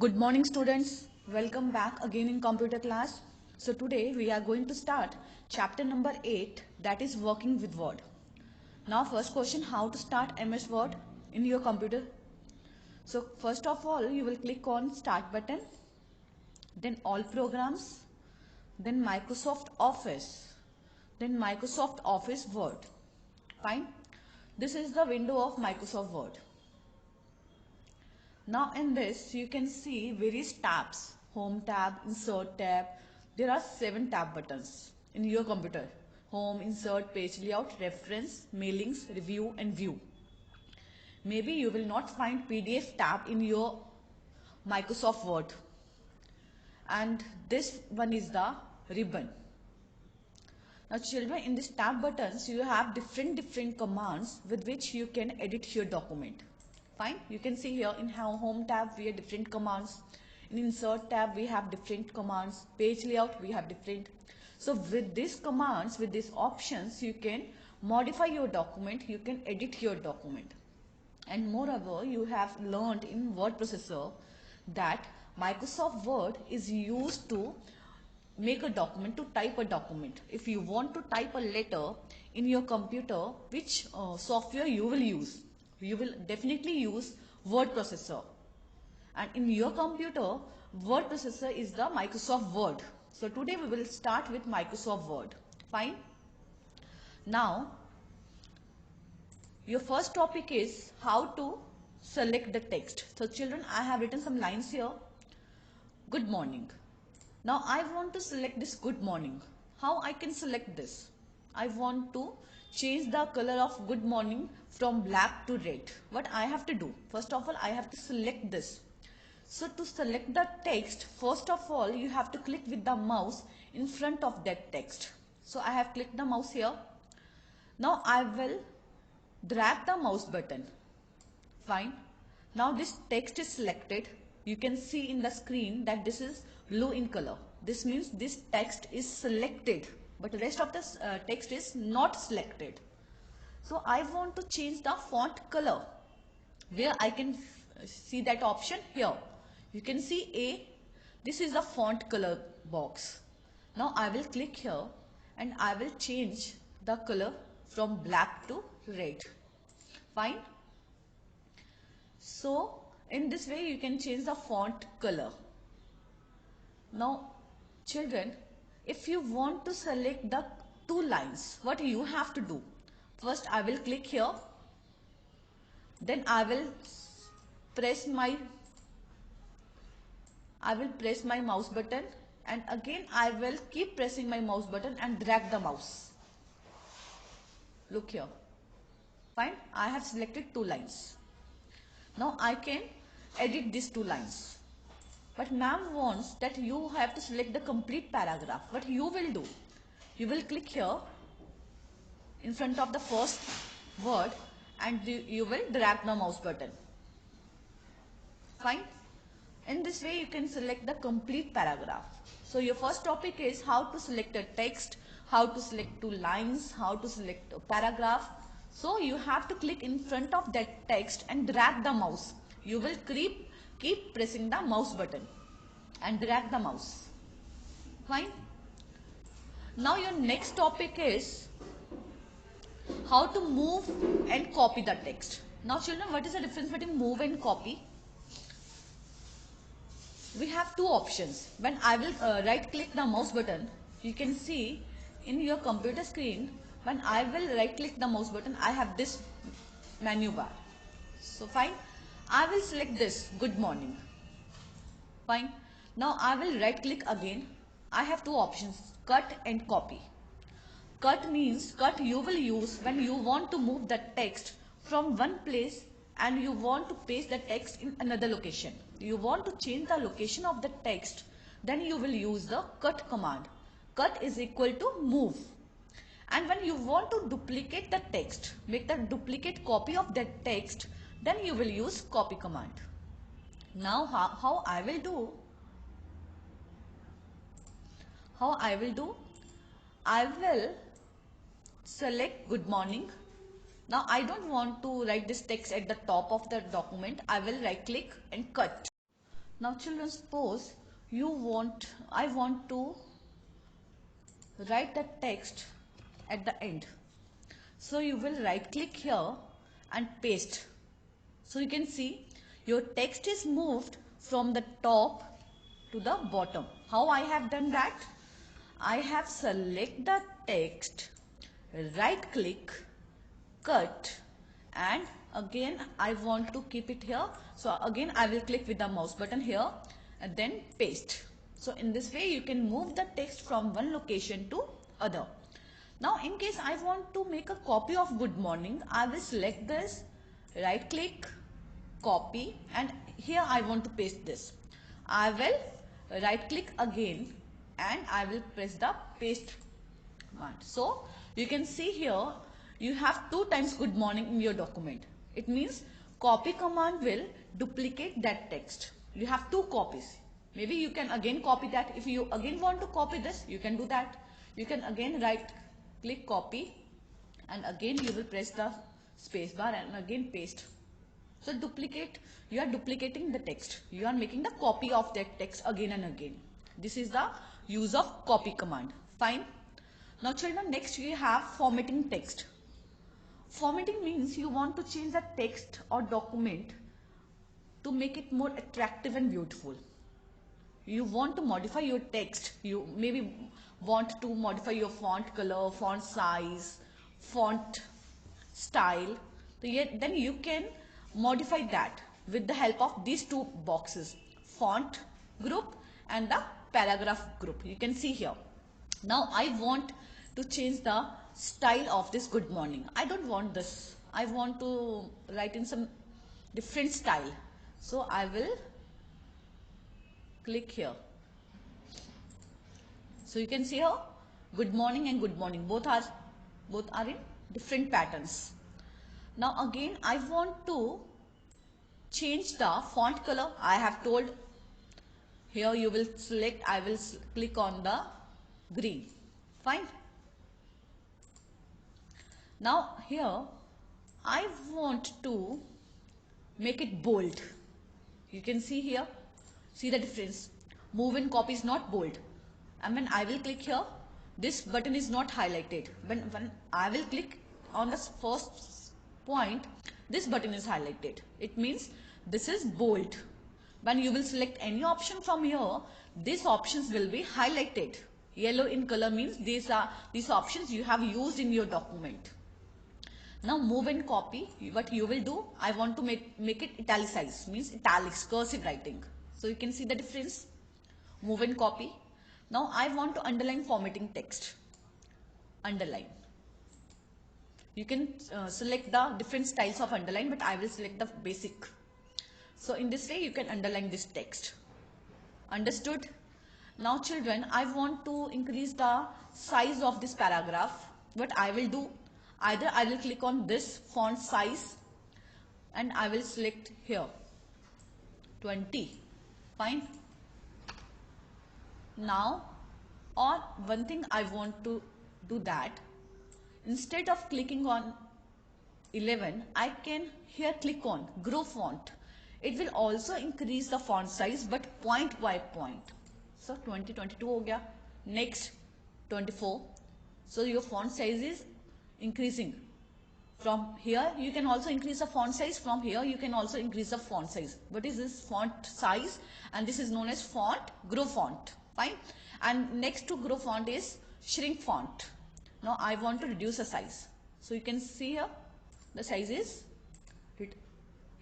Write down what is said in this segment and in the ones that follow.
Good morning students, welcome back again in computer class. So today we are going to start chapter number 8, that is working with Word. Now first question, how to start MS Word in your computer. So first of all you will click on start button, then all programs, then Microsoft Office, then Microsoft Office Word. Fine. This is the window of Microsoft Word. Now in this you can see various tabs, home tab, insert tab. There are 7 tab buttons in your computer. Home, insert, page layout, reference, mailings, review and view. Maybe you will not find PDF tab in your Microsoft Word. And this one is the ribbon. Now children, in this tab buttons you have different commands with which you can edit your document. Fine, you can see here in home tab we have different commands. In insert tab we have different commands. Page layout we have different. So with these commands, with these options, you can modify your document, you can edit your document. And moreover, you have learned in word processor that Microsoft Word is used to make a document, to type a document. If you want to type a letter in your computer, which software you will use? You will definitely use word processor. And in your computer, word processor is the Microsoft Word. So today we will start with Microsoft Word. Fine. Now your first topic is how to select the text. So children, I have written some lines here. Good morning. Now I want to select this good morning. How I can select this? I want to change the color of good morning from black to red. What I have to do? First of all, I have to select this. So to select the text, first of all, you have to click with the mouse in front of that text. So I have clicked the mouse here. Now I will drag the mouse button. Fine. Now this text is selected. You can see in the screen that this is blue in color. This means this text is selected, but the rest of the text is not selected. So I want to change the font color. Where I can see that option here. You can see A. This is the font color box. Now I will click here and I will change the color from black to red. Fine. So in this way you can change the font color. Now children, if you want to select the 2 lines, what you have to do? First I will click here, then I will press my mouse button, and again I will keep pressing my mouse button and drag the mouse. Look here. Fine, I have selected 2 lines. Now I can edit these 2 lines. But ma'am wants that you have to select the complete paragraph. What you will do? You will click here in front of the first word and you will drag the mouse button. Fine. In this way you can select the complete paragraph. So your first topic is how to select a text, how to select 2 lines, how to select a paragraph. So you have to click in front of that text and drag the mouse. You will keep pressing the mouse button and drag the mouse. Fine. Now your next topic is how to move and copy the text. Now children, what is the difference between move and copy? We have 2 options. When I will right click the mouse button, you can see in your computer screen, when I will right click the mouse button, I have this menu bar. So fine, I will select this good morning. Fine. Now I will right click again. I have 2 options, cut and copy. Cut means cut you will use when you want to move the text from one place and you want to paste the text in another location. You want to change the location of the text, then you will use the cut command. Cut is equal to move. And when you want to duplicate the text, make the duplicate copy of that text, then you will use copy command. Now how I will do? I will select good morning. Now I don't want to write this text at the top of the document. I will right click and cut. Now children, suppose I want to write the text at the end. So you will right click here and paste. So you can see your text is moved from the top to the bottom. How I have done that? I have select the text, right click, cut, and again I want to keep it here. So again I will click with the mouse button here and then paste. So in this way you can move the text from one location to other. Now in case I want to make a copy of good morning, I will select this, right click, copy, and here I want to paste this. I will right click again and I will press the paste command. So you can see here you have 2 times good morning in your document. It means copy command will duplicate that text. You have 2 copies. Maybe you can again copy that. If you again want to copy this, you can do that. You can again right click copy and again you will press the space bar and again paste. So duplicate, you are duplicating the text. You are making the copy of that text again and again. This is the use of copy command. Fine. Now children, next we have formatting text. Formatting means you want to change the text or document to make it more attractive and beautiful. You want to modify your text. You maybe want to modify your font color, font size, font style. So then you can modify that with the help of these 2 boxes, font group and the paragraph group. You can see here. Now I want to change the style of this good morning. I don't want this. I want to write in some different style. So I will click here. So you can see here good morning and good morning both are in different patterns. Now again I want to change the font color. I have told here you will select, I will click on the green. Fine. Now here I want to make it bold. You can see here, see the difference. Move and copy is not bold. And when I will click here, this button is not highlighted. When I will click on the first point, this button is highlighted. It means this is bold. When you will select any option from here, these options will be highlighted. Yellow in color means these options you have used in your document. Now move and copy, what you will do, I want to make it italicized, means italics, cursive writing. So you can see the difference. Move and copy. Now I want to underline formatting text. Underline. You can select the different styles of underline, but I will select the basic. So in this way you can underline this text. Understood? Now children, I want to increase the size of this paragraph. What I will do, either I will click on this font size and I will select here 20. Fine. Now, or one thing I want to do that, instead of clicking on 11, I can here click on grow font. It will also increase the font size but point by point. So 22 हो गया. Next 24. So your font size is increasing. From here you can also increase the font size. From here you can also increase the font size. What is this font size? And this is known as font grow font. Fine. And next to grow font is shrink font. Now I want to reduce the size. So you can see here the size is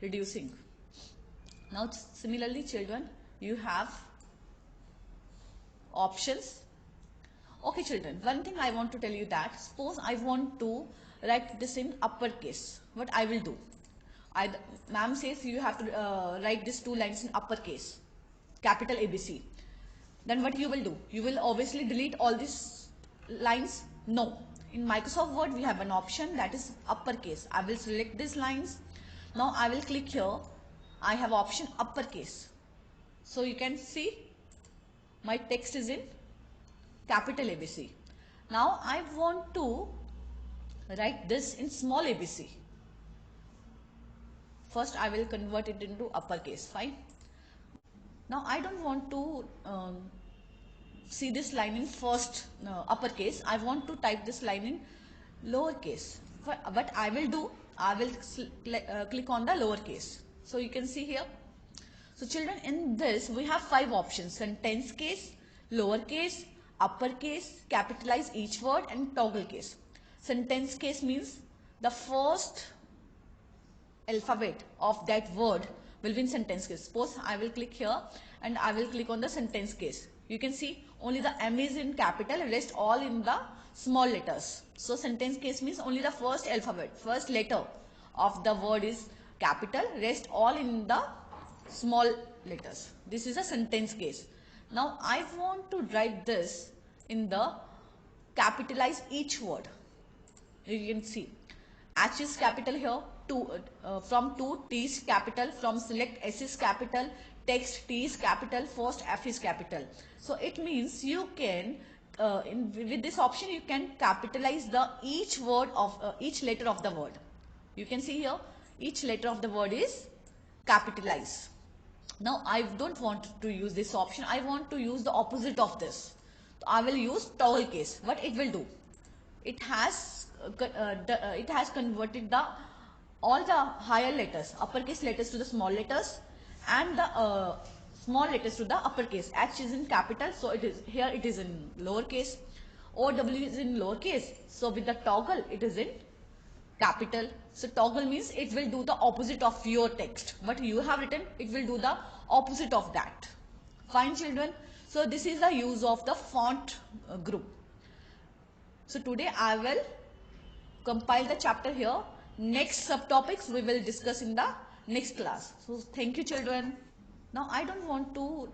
reducing. Now similarly children, you have options. Okay children, one thing I want to tell you that suppose I want to write this in uppercase. What I will do? Ma'am says you have to write these 2 lines in uppercase, capital ABC. Then what you will do? You will obviously delete all these lines? No. In Microsoft Word we have an option that is uppercase. I will select these lines. Now I will click here. I have option uppercase. So you can see my text is in capital ABC. Now I want to write this in small ABC. First I will convert it into uppercase. Fine. Now I don't want to see this line in first uppercase. I want to type this line in lowercase. What I will do, I will click on the lowercase. So you can see here. So children, in this we have 5 options: sentence case, lowercase, uppercase, capitalize each word, and toggle case. Sentence case means the first alphabet of that word will be in sentence case. Suppose I will click here and I will click on the sentence case. You can see only the M is in capital, rest all in the small letters. So sentence case means only the first alphabet, first letter of the word is capital, rest all in the small letters. This is a sentence case. Now I want to write this in the capitalize each word. You can see H is capital here, from to T is capital, from select S is capital, text T is capital, first F is capital. So it means you can with this option you can capitalize the each word of each letter of the word. You can see here each letter of the word is capitalized. Now I don't want to use this option. I want to use the opposite of this. So I will use toggle case. What it will do? It has converted the all the higher letters, uppercase letters to the small letters, and the small letters to the uppercase. H is in capital, so it is here. It is in lowercase. OW is in lowercase. So with the toggle, it is in capital. So toggle means it will do the opposite of your text. What you have written, it will do the opposite of that. Fine, children. So this is the use of the font group. So today I will compile the chapter here. Next subtopics we will discuss in the next class. So thank you, children. Now I don't want to